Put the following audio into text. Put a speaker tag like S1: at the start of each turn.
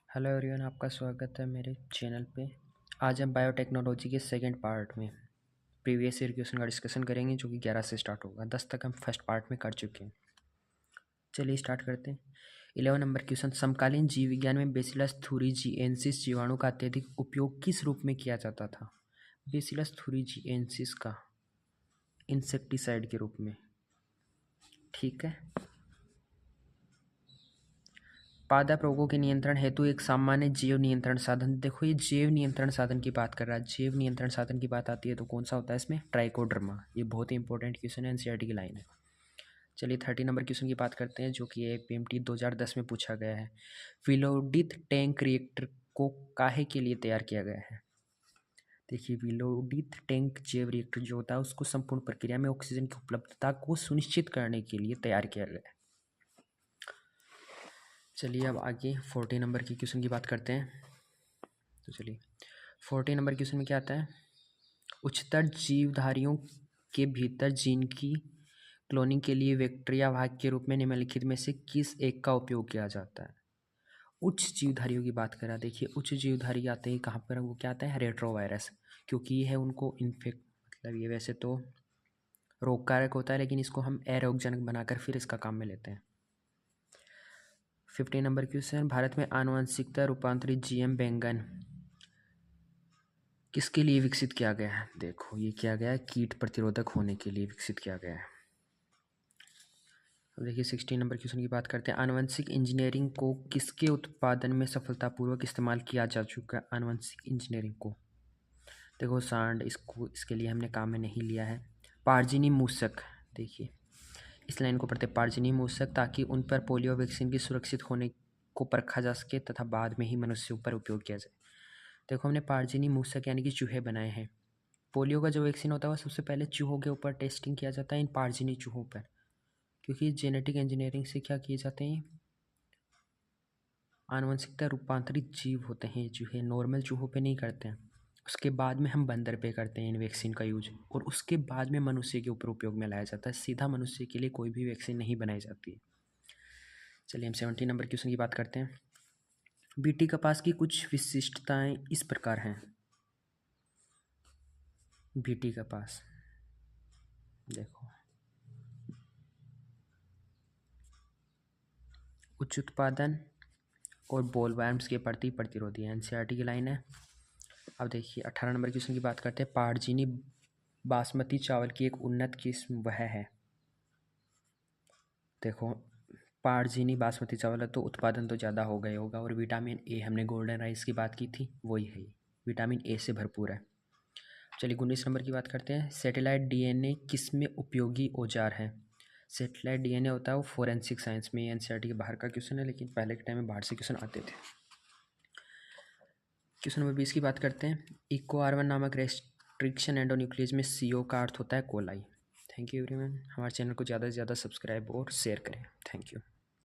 S1: Hello everyone, आपका स्वागत है मेरे चैनल पे। आज हम बायोटेक्नोलॉजी के सेकंड पार्ट में प्रीवियस ईयर क्वेश्चन का डिस्कशन करेंगे, जो कि 11 से स्टार्ट होगा। 10 तक हम फर्स्ट पार्ट में कर चुके हैं। चलिए स्टार्ट करते हैं। 11 नंबर क्वेश्चन, समकालीन जीव विज्ञान में बेसिलस थुरिजिएंसिस जीवाणु का अत्यधिक उपयोग किस रूप में किया जाता था? बेसिलस थुरिजिएंसिस का इंसेक्टिसाइड के रूप में। ठीक है। पादप रोगों के नियंत्रण हेतु एक सामान्य जैव नियंत्रण साधन। देखो, ये जैव नियंत्रण साधन की बात कर रहा है। जैव नियंत्रण साधन की बात आती है तो कौन सा होता है इसमें? ट्राइकोडर्मा। ये बहुत ही इंपॉर्टेंट क्वेश्चन है, एनसीईआरटी की लाइन है। चलिए 30 नंबर क्वेश्चन की बात करते हैं, जो कि एपीएमटी 2010 में पूछा गया है। विलोडित टैंक रिएक्टर को काहे के लिए तैयार किया गया है? देखिए, विलोडित टैंक जैव रिएक्टर जो होता है, उसको संपूर्ण प्रक्रिया में ऑक्सीजन की उपलब्धता को सुनिश्चित करने के लिए तैयार किया गया है। चलिए अब आगे 40 नंबर की क्वेश्चन की बात करते हैं। तो चलिए 40 नंबर क्वेश्चन में क्या आता है? उच्चतर जीवधारियों के भीतर जीन की क्लोनिंग के लिए वेक्टर या भाग के रूप में निम्नलिखित में से किस एक का उपयोग किया जाता है? उच्च जीवधारियों की बात करें, देखिए उच्च जीवधारी आते हैं कहाँ पर? वो क्या आता है? रेट्रोवायरस, क्योंकि ये है उनको इन्फेक्ट, मतलब ये वैसे तो रोगकारक होता है, लेकिन इसको हम अरोगजनक बनाकर फिर इसका काम में लेते हैं। 50 नंबर क्वेश्चन, भारत में आनुवंशिकता रूपांतरित जीएम बैंगन किसके लिए विकसित किया गया है? देखो, ये किया गया है कीट प्रतिरोधक होने के लिए विकसित किया गया है। अब देखिए 16 नंबर क्वेश्चन की बात करते हैं। आनुवंशिक इंजीनियरिंग को किसके उत्पादन में सफलतापूर्वक इस्तेमाल किया जा चुका है? आनुवंशिक इंजीनियरिंग को, देखो सांड, इसके लिए हमने काम में नहीं लिया है। पारजीनी मूसक, देखिए इस लाइन को पढ़ते हैं, पारजीनी मूसक, ताकि उन पर पोलियो वैक्सीन की सुरक्षित होने को परखा जा सके तथा बाद में ही मनुष्यों पर उपयोग किया जाए। देखो, हमने पारजीनी मूसक यानी कि चूहे बनाए हैं। पोलियो का जो वैक्सीन होता है वह सबसे पहले चूहों के ऊपर टेस्टिंग किया जाता है, इन पारजीनी चूहों पर, क्योंकि जेनेटिक इंजीनियरिंग से क्या किए जाते हैं? आनुवंशिकता रूपांतरित जीव होते हैं चूहे, नॉर्मल चूहों पे नहीं करते हैं। उसके बाद में हम बंदर पे करते हैं इन वैक्सीन का यूज, और उसके बाद में मनुष्य के ऊपर उपयोग में लाया जाता है। सीधा मनुष्य के लिए कोई भी वैक्सीन नहीं बनाई जाती। चलिए हम 70 नंबर क्वेश्चन की बात करते हैं। बीटी कपास की कुछ विशिष्टताएं इस प्रकार हैं। बीटी कपास, देखो, उच्च उत्पादन और बोलवर्म्स के प्रति प्रतिरोधी है, एनसीईआरटी की लाइन है। अब देखिए 18 नंबर क्वेश्चन की बात करते हैं। पारजीनी बासमती चावल की एक उन्नत किस्म वह है। देखो, पारजीनी बासमती चावल है तो उत्पादन तो ज़्यादा हो गया होगा, और विटामिन ए, हमने गोल्डन राइस की बात की थी, वही है, विटामिन ए से भरपूर है। चलिए 19 नंबर की बात करते हैं। सैटेलाइट डीएनए किस में उपयोगी औजार है? सैटेलाइट डीएनए होता है वो फोरेंसिक साइंस में। एनसीईआरटी के बाहर का क्वेश्चन है, लेकिन पहले के टाइम में बाहर से क्वेश्चन आते थे। क्वेश्चन नंबर 20 की बात करते हैं। इको आर1 नामक रेस्ट्रिक्शन एंडोन्यूक्लियस में CO का अर्थ होता है कोलाई। Thank you everyone. हमारे चैनल को ज़्यादा से ज़्यादा सब्सक्राइब और शेयर करें। Thank you.